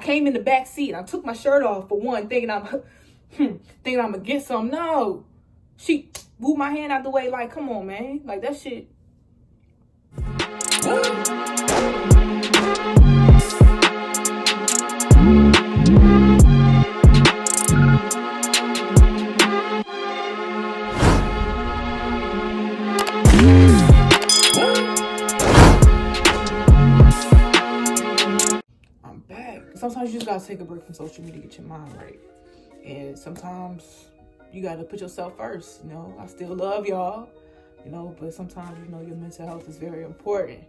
Came in the back seat and I took my shirt off for one, thinking I'm gonna get some. No, she moved my hand out the way. Like, come on, man. Like, that shit. I'm back. Sometimes you just gotta take a break from social media to get your mind right. And sometimes you gotta put yourself first. You know, I still love y'all, you know, but sometimes, you know, your mental health is very important.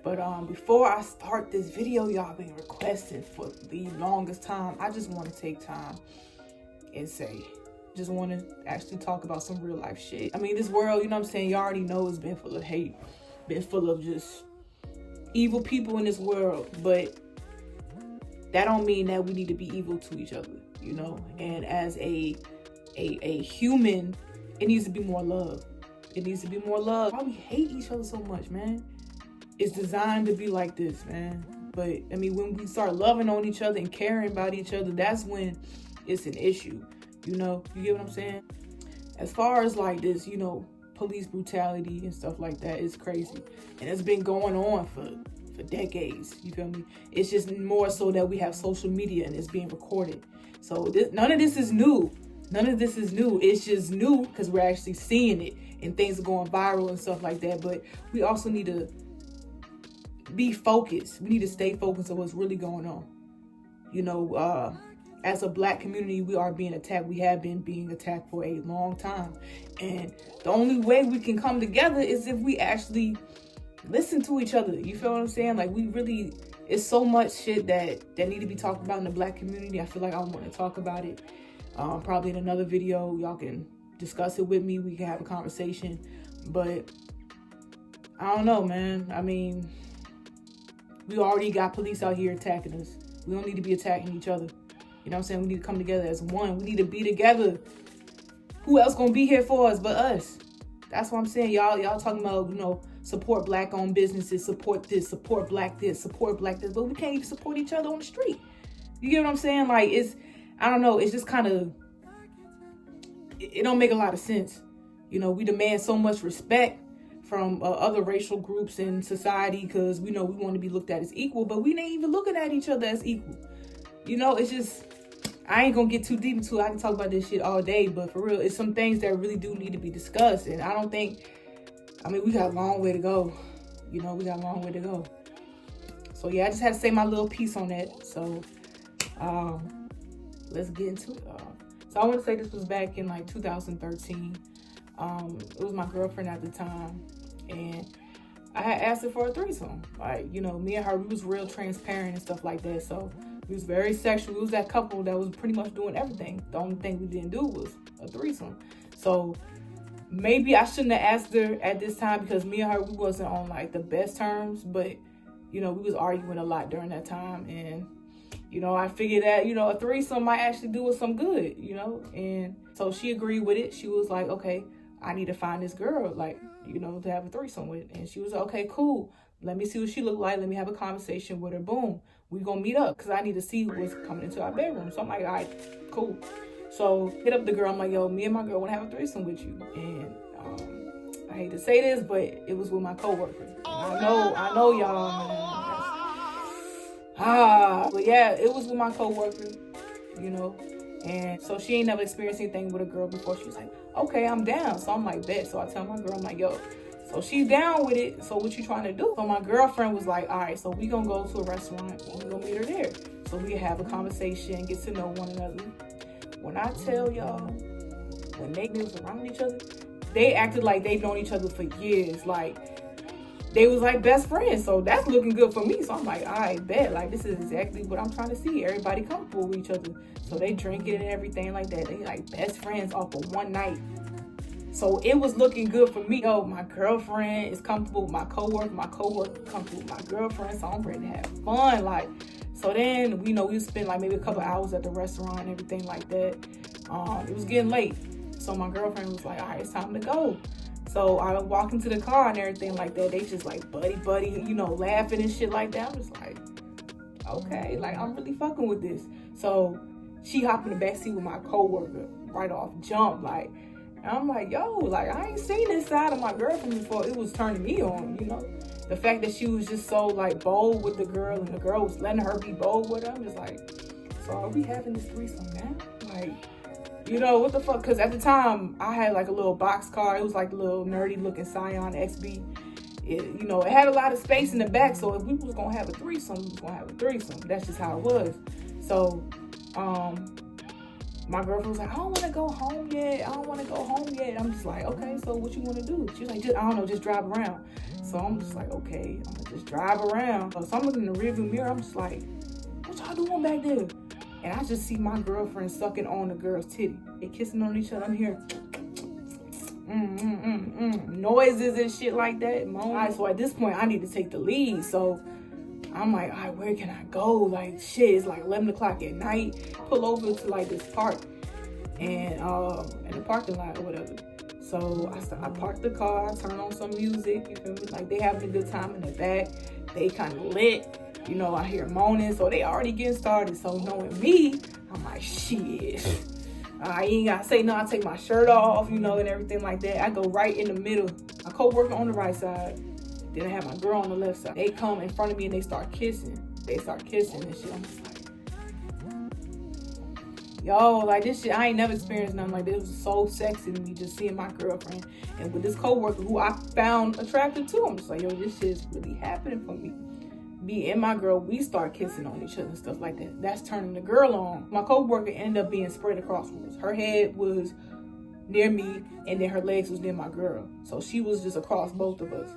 But before I start this video, y'all been requesting for the longest time. I just want to take time and just want to actually talk about some real life shit. I mean, this world, you know what I'm saying, you already know it's been full of hate, been full of just evil people in this world, but that don't mean that we need to be evil to each other, you know. And as a human, it needs to be more love. It needs to be more love. Why we hate each other so much, man? It's designed to be like this, man. But I mean, when we start loving on each other and caring about each other, that's when it's an issue. You know, you get what I'm saying? As far as like this, you know, police brutality and stuff like that is crazy. And it's been going on for decades, you feel me? It's just more so that we have social media and it's being recorded. So none of this is new. None of this is new. It's just new because we're actually seeing it and things are going viral and stuff like that. But we also need to be focused. We need to stay focused on what's really going on. You know, as a Black community, we are being attacked. We have been being attacked for a long time. And the only way we can come together is if we actually listen to each other. You feel what I'm saying? Like, we really, it's so much shit that need to be talked about in the Black community. I feel like I want to talk about it. Probably in another video, y'all can discuss it with me. We can have a conversation. But I don't know, man. I mean, we already got police out here attacking us. We don't need to be attacking each other. You know what I'm saying? We need to come together as one. We need to be together. Who else gonna be here for us but us? That's what I'm saying. Y'all talking about, you know, support Black-owned businesses, support this, support Black this, support Black this, but we can't even support each other on the street. You get what I'm saying? Like, I don't know, it's just kind of, it don't make a lot of sense. You know, we demand so much respect from other racial groups in society because we know we want to be looked at as equal, but we ain't even looking at each other as equal. You know, it's just, I ain't gonna get too deep into it. I can talk about this shit all day, but for real, it's some things that really do need to be discussed. And I don't think, I mean, we got a long way to go. You know, we got a long way to go. So yeah, I just had to say my little piece on that. So let's get into it. So I want to say this was back in like 2013. It was my girlfriend at the time, and I had asked her for a threesome. Like, you know, me and her, we was real transparent and stuff like that. So we was very sexual. We was that couple that was pretty much doing everything. The only thing we didn't do was a threesome. So maybe I shouldn't have asked her at this time because me and her, we wasn't on like the best terms, but you know, we was arguing a lot during that time. And, you know, I figured that, you know, a threesome might actually do us some good, you know? And so she agreed with it. She was like, okay, I need to find this girl, like, you know, to have a threesome with. And she was like, okay, cool. Let me see what she look like. Let me have a conversation with her. Boom. We gonna meet up because I need to see what's coming into our bedroom. So I'm like, all right, cool. So hit up the girl. I'm like, yo, me and my girl want to have a threesome with you. And I hate to say this, but it was with my coworker. And I know y'all, man. But yeah, it was with my coworker, you know. And so she ain't never experienced anything with a girl before. She was like, okay, I'm down. So I'm like, bet. So I tell my girl, I'm like, yo, so she's down with it. So what you trying to do? So my girlfriend was like, all right, so we gonna go to a restaurant and we gonna meet her there. So we can have a conversation, get to know one another. When I tell y'all, when they was around each other, they acted like they've known each other for years. Like, they was like best friends. So that's looking good for me. So I'm like, all right, bet. Like, this is exactly what I'm trying to see. Everybody comfortable with each other. So they drinking and everything like that. They like best friends off of one night. So it was looking good for me. Oh, my girlfriend is comfortable with my coworker comfortable with my girlfriend. So I'm ready to have fun. Like, so then, you know, we spent like maybe a couple hours at the restaurant and everything like that. It was getting late. So my girlfriend was like, all right, it's time to go. So I walk into the car and everything like that. They just like buddy, you know, laughing and shit like that. I'm just like, okay, like I'm really fucking with this. So she hopped in the backseat with my coworker right off jump, like, and I'm like, yo, like I ain't seen this side of my girlfriend before. It was turning me on, you know. The fact that she was just so like bold with the girl and the girl was letting her be bold with her. I'm just like, so are we having this threesome now? Like, you know, what the fuck? Because at the time, I had like a little box car. It was like a little nerdy looking Scion XB. You know, it had a lot of space in the back. So if we was going to have a threesome, we was going to have a threesome. That's just how it was. So, my girlfriend was like, I don't want to go home yet. I don't want to go home yet. I'm just like, okay, so what you want to do? She was like, I don't know, just drive around. So I'm just like, okay, I'm going to just drive around. So I'm looking in the rearview mirror. I'm just like, what y'all doing back there? And I just see my girlfriend sucking on the girl's titty. They kissing on each other. I'm here. Noises and shit like that. All right, so at this point, I need to take the lead. So I'm like, all right, where can I go? Like, shit, it's like 11 o'clock at night. Pull over to like this park and in the parking lot or whatever. So I parked the car, I turn on some music, you feel me? Like they having a good time in the back. They kind of lit. You know, I hear moaning, so they already getting started. So knowing me, I'm like, shit. I ain't gotta say no, I take my shirt off, you know, and everything like that. I go right in the middle. My co-worker on the right side. Then I have my girl on the left side. They come in front of me and they start kissing. They start kissing and shit. I'm just like, yo, like this shit, I ain't never experienced nothing like this. It was so sexy to me just seeing my girlfriend and with this co-worker who I found attractive too. I'm just like, yo, this shit's really happening for me. Me and my girl, we start kissing on each other and stuff like that. That's turning the girl on. My co-worker ended up being spread across from us. Her head was near me and then her legs was near my girl. So she was just across both of us.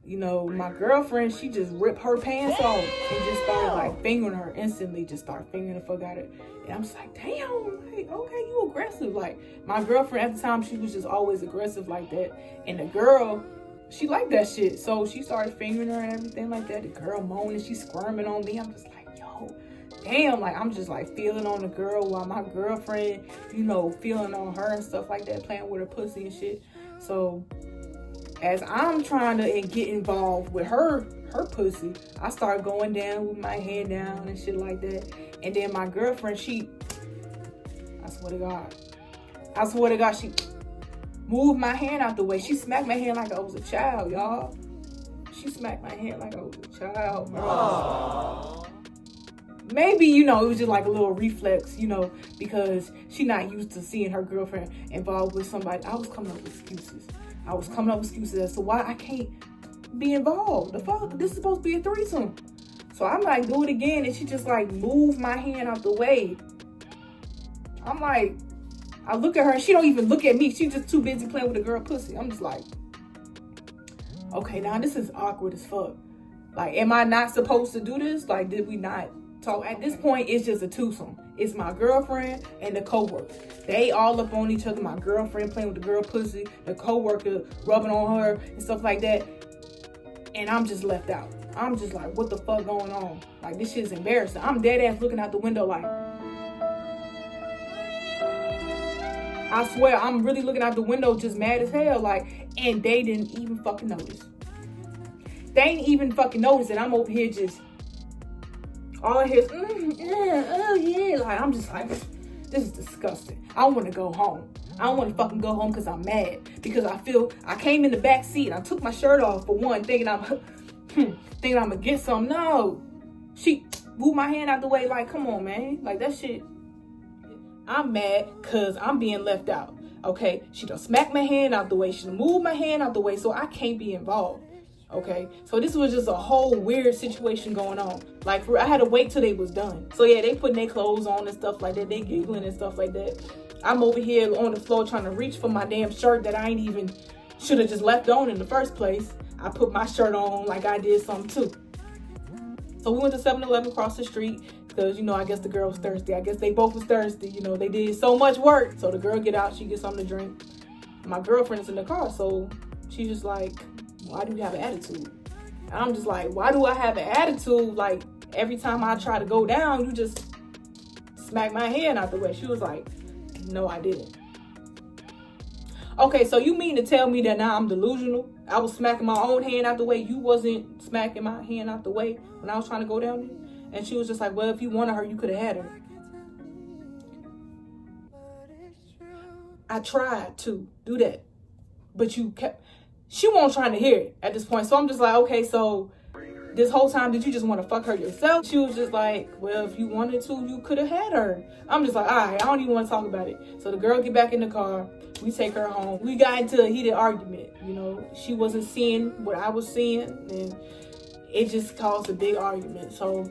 You know, my girlfriend, she just ripped her pants off and just started like fingering her instantly, just started fingering the fuck out of it. And I'm just like, damn, like, okay, you aggressive. Like my girlfriend at the time, she was just always aggressive like that. And the girl, she liked that shit. So she started fingering her and everything like that. The girl moaning, she's squirming on me. I'm just like, yo, damn. Like, I'm just like feeling on the girl while my girlfriend, you know, feeling on her and stuff like that, playing with her pussy and shit. So as I'm trying to get involved with her pussy, I start going down with my head down and shit like that. And then my girlfriend, she, I swear to God, she moved my hand out the way. She smacked my hand like I was a child, y'all. She smacked my hand like I was a child, bro. Maybe, you know, it was just like a little reflex, you know, because she not used to seeing her girlfriend involved with somebody. I was coming up with excuses. As to why I can't be involved. The fuck? This is supposed to be a threesome. So I'm like, do it again. And she just like moved my hand out the way. I'm like, I look at her and she don't even look at me. She's just too busy playing with the girl pussy. I'm just like, okay, now this is awkward as fuck. Like, am I not supposed to do this? Like, did we not talk? At this point, it's just a twosome. It's my girlfriend and the coworker. They all up on each other. My girlfriend playing with the girl pussy, the coworker rubbing on her and stuff like that. And I'm just left out. I'm just like, what the fuck going on? Like, this shit's embarrassing. I'm dead ass looking out the window like, I swear, I'm really looking out the window just mad as hell. Like, and they didn't even fucking notice. They ain't even fucking notice that I'm over here just, all I hear is, oh yeah. Like, I'm just like, this is disgusting. I want to go home. I don't want to fucking go home because I'm mad. Because I feel, I came in the back seat and I took my shirt off for one, thinking I'm gonna get some. No. She moved my hand out the way like, come on, man. Like, that shit. I'm mad because I'm being left out. Okay? She done smacked my hand out the way. She done moved my hand out the way so I can't be involved. Okay? So this was just a whole weird situation going on. Like, I had to wait till they was done. So yeah, they putting their clothes on and stuff like that. They giggling and stuff like that. I'm over here on the floor trying to reach for my damn shirt that I ain't even should have just left on in the first place. I put my shirt on like I did something too. So we went to 7-Eleven across the street because, you know, I guess the girl was thirsty. I guess they both was thirsty. You know, they did so much work. So the girl get out, she gets something to drink. My girlfriend's in the car, so she's just like, why do you have an attitude? And I'm just like, why do I have an attitude? Like, every time I try to go down, you just smack my hand out the way. She was like, no, I didn't. Okay, so you mean to tell me that now I'm delusional? I was smacking my own hand out the way. You wasn't smacking my hand out the way when I was trying to go down there? And she was just like, well, if you wanted her, you could have had her. I tried to do that, but she won't trying to hear it at this point. So I'm just like, okay, so this whole time, did you just want to fuck her yourself? She was just like, well, if you wanted to, you could have had her. I'm just like, all right, I don't even want to talk about it. So the girl get back in the car. We take her home. We got into a heated argument. You know, she wasn't seeing what I was seeing, and it just caused a big argument. So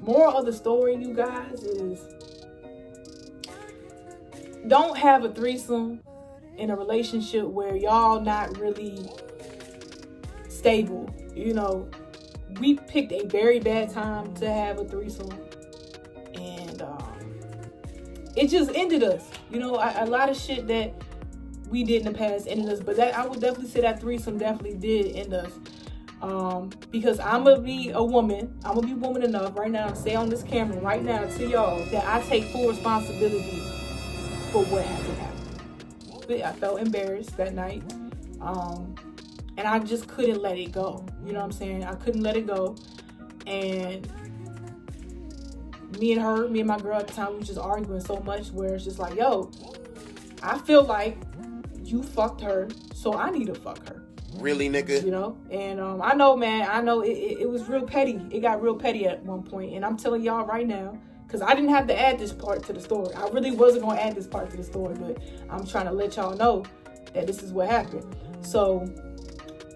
moral of the story, you guys, is don't have a threesome in a relationship where y'all not really stable. You know, we picked a very bad time to have a threesome, and it just ended us. You know, a lot of shit that we did in the past ended us, but that I would definitely say that threesome definitely did end us. Because I'm gonna be a woman. I'm gonna be woman enough right now to say on this camera right now to y'all that I take full responsibility for what happened. I felt embarrassed that night. And I just couldn't let it go. You know what I'm saying? I couldn't let it go. And me and my girl at the time, we were just arguing so much where it's just like, yo, I feel like you fucked her, so I need to fuck her. Really, nigga? You know? And I know, man, I know it was real petty. It got real petty at one point. And I'm telling y'all right now, because I didn't have to add this part to the story. I really wasn't going to add this part to the story, but I'm trying to let y'all know that this is what happened. So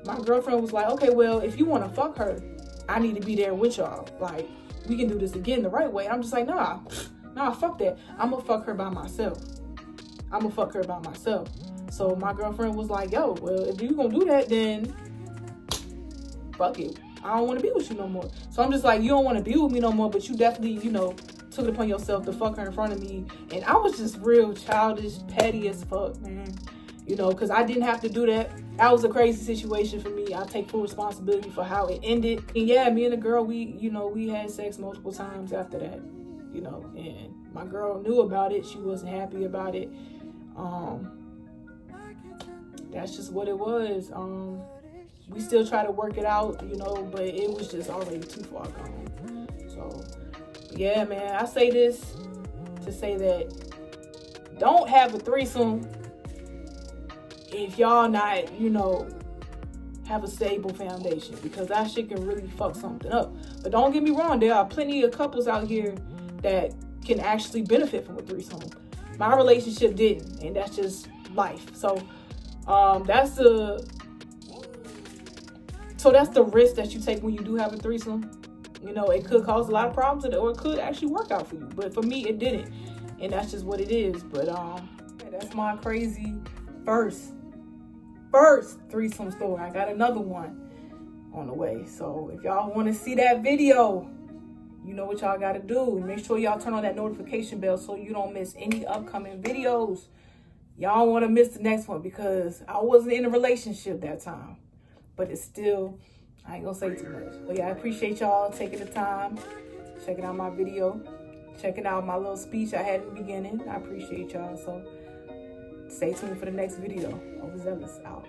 my girlfriend was like, okay, well, if you want to fuck her, I need to be there with y'all. Like, we can do this again the right way. I'm just like, nah, fuck that. I'm going to fuck her by myself. So my girlfriend was like, yo, well, if you going to do that, then fuck it. I don't want to be with you no more. So I'm just like, you don't want to be with me no more, but you definitely, you know, took it upon yourself to fuck her in front of me. And I was just real childish, petty as fuck, man. You know, because I didn't have to do that. That was a crazy situation for me. I take full responsibility for how it ended. And yeah, me and the girl, we had sex multiple times after that. You know, and my girl knew about it. She wasn't happy about it. That's just what it was. We still try to work it out, you know, but it was just already too far gone. So, yeah, man, I say this to say that don't have a threesome if y'all not, you know, have a stable foundation, because that shit can really fuck something up. But don't get me wrong, there are plenty of couples out here that can actually benefit from a threesome. My relationship didn't, and that's just life. So that's the risk that you take when you do have a threesome. You know, it could cause a lot of problems, or it could actually work out for you. But for me, it didn't, and that's just what it is. But that's my crazy first threesome story. I got another one on the way. So if y'all want to see that video, you know what y'all got to do. Make sure y'all turn on that notification bell so you don't miss any upcoming videos. Y'all want to miss the next one, because I wasn't in a relationship that time. But it's still, I ain't gonna say too much. But yeah, I appreciate y'all taking the time, checking out my video, checking out my little speech I had in the beginning. I appreciate y'all. So stay tuned for the next video. Overzealous out.